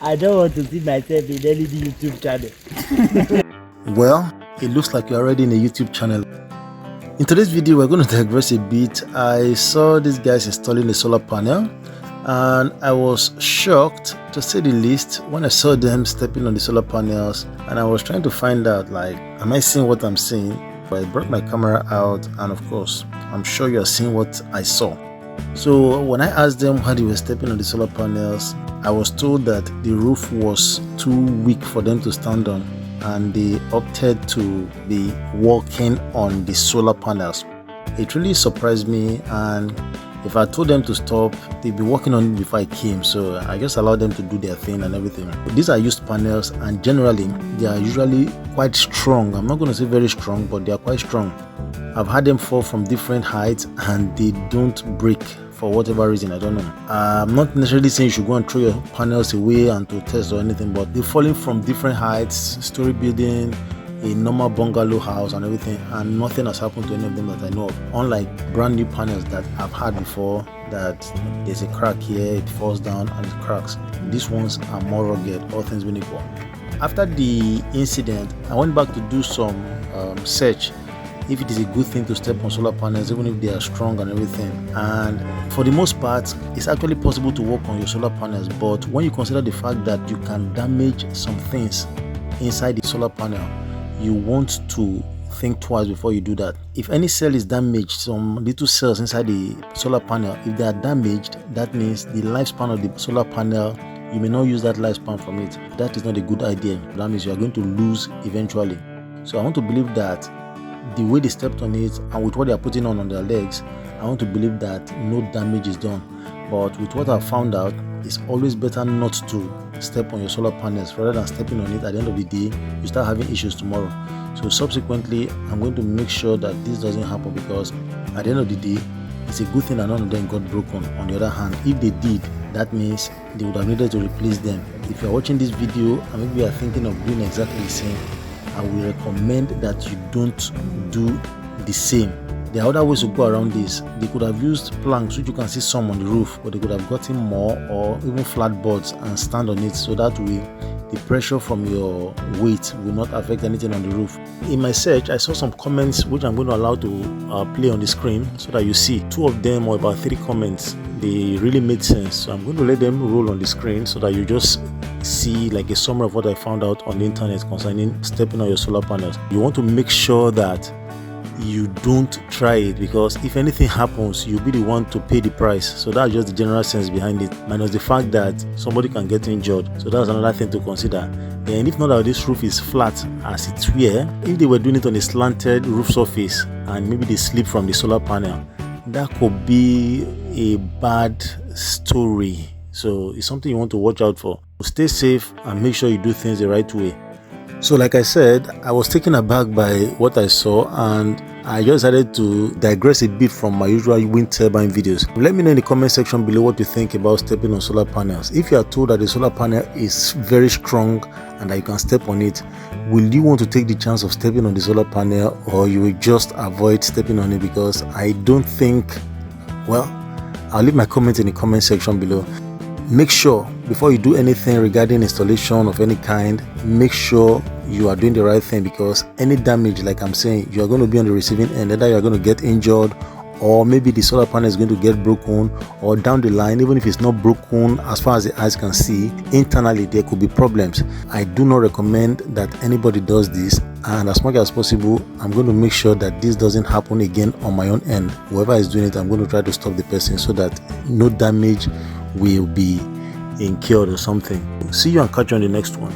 I don't want to see myself in any YouTube channel. Well, it looks like you're already in a YouTube channel. In today's video, we're going to digress a bit. I saw these guys installing a solar panel, and I was shocked, to say the least, when I saw them stepping on the solar panels, and I was trying to find out, like, am I seeing what I'm seeing? I brought my camera out, and of course, I'm sure you're seeing what I saw. So when I asked them why they were stepping on the solar panels, I was told that the roof was too weak for them to stand on, and they opted to be walking on the solar panels. It really surprised me, and if I told them to stop, they'd be working on it before I came, so I just allowed them to do their thing and everything. These are used panels, and generally they are usually quite strong. I'm not going to say very strong, but they are quite strong. I've had them fall from different heights and they don't break for whatever reason, I don't know. I'm not necessarily saying you should go and throw your panels away and to test or anything, but they're falling from different heights, story building, a normal bungalow house and everything, and nothing has happened to any of them that I know of. Unlike brand new panels that I've had before, that there's a crack here, it falls down and it cracks. These ones are more rugged, all things being equal. After the incident, I went back to do some search if it is a good thing to step on solar panels, even if they are strong and everything. And for the most part, it's actually possible to work on your solar panels, but when you consider the fact that you can damage some things inside the solar panel, you want to think twice before you do that. If any cell is damaged, some little cells inside the solar panel, if they are damaged, that means the lifespan of the solar panel, you may not use that lifespan from it. That is not a good idea. That means you are going to lose eventually. So I want to believe that the way they stepped on it and with what they are putting on their legs, I want to believe that no damage is done. But with what I've found out, it's always better not to step on your solar panels rather than stepping on it. At the end of the day, you start having issues tomorrow. So subsequently, I'm going to make sure that this doesn't happen, because at the end of the day, it's a good thing that none of them got broken. On the other hand, if they did, that means they would have needed to replace them. If you're watching this video and maybe you are thinking of doing exactly the same, I will recommend that you don't do the same. There are other ways to go around this. They could have used planks, which you can see some on the roof, but they could have gotten more, or even flat boards and stand on it, so that way the pressure from your weight will not affect anything on the roof. In my search, I saw some comments which I'm going to allow to play on the screen so that you see. 2 of them, or about 3 comments, they really made sense. So I'm going to let them roll on the screen so that you just see like a summary of what I found out on the internet concerning stepping on your solar panels. You want to make sure that you don't try it, because if anything happens, you'll be the one to pay the price. So that's just the general sense behind it, minus the fact that somebody can get injured. So that's another thing to consider. And if not that this roof is flat as it's were, if they were doing it on a slanted roof surface and maybe they slip from the solar panel, that could be a bad story. So it's something you want to watch out for. Stay safe and make sure you do things the right way. So like I said, I was taken aback by what I saw, and I just decided to digress a bit from my usual wind turbine videos. Let me know in the comment section below what you think about stepping on solar panels. If you are told that the solar panel is very strong and that you can step on it, will you want to take the chance of stepping on the solar panel, or you will just avoid stepping on it? Because I don't think, well, I'll leave my comment in the comment section below. Make sure before you do anything regarding installation of any kind, make sure you are doing the right thing, because any damage, like I'm saying, you are going to be on the receiving end. Either you are going to get injured, or maybe the solar panel is going to get broken, or down the line, even if it's not broken as far as the eyes can see, internally there could be problems. I do not recommend that anybody does this, and as much as possible, I'm going to make sure that this doesn't happen again on my own end. Whoever is doing it, I'm going to try to stop the person so that no damage will be incurred or something. See you and catch you on the next one.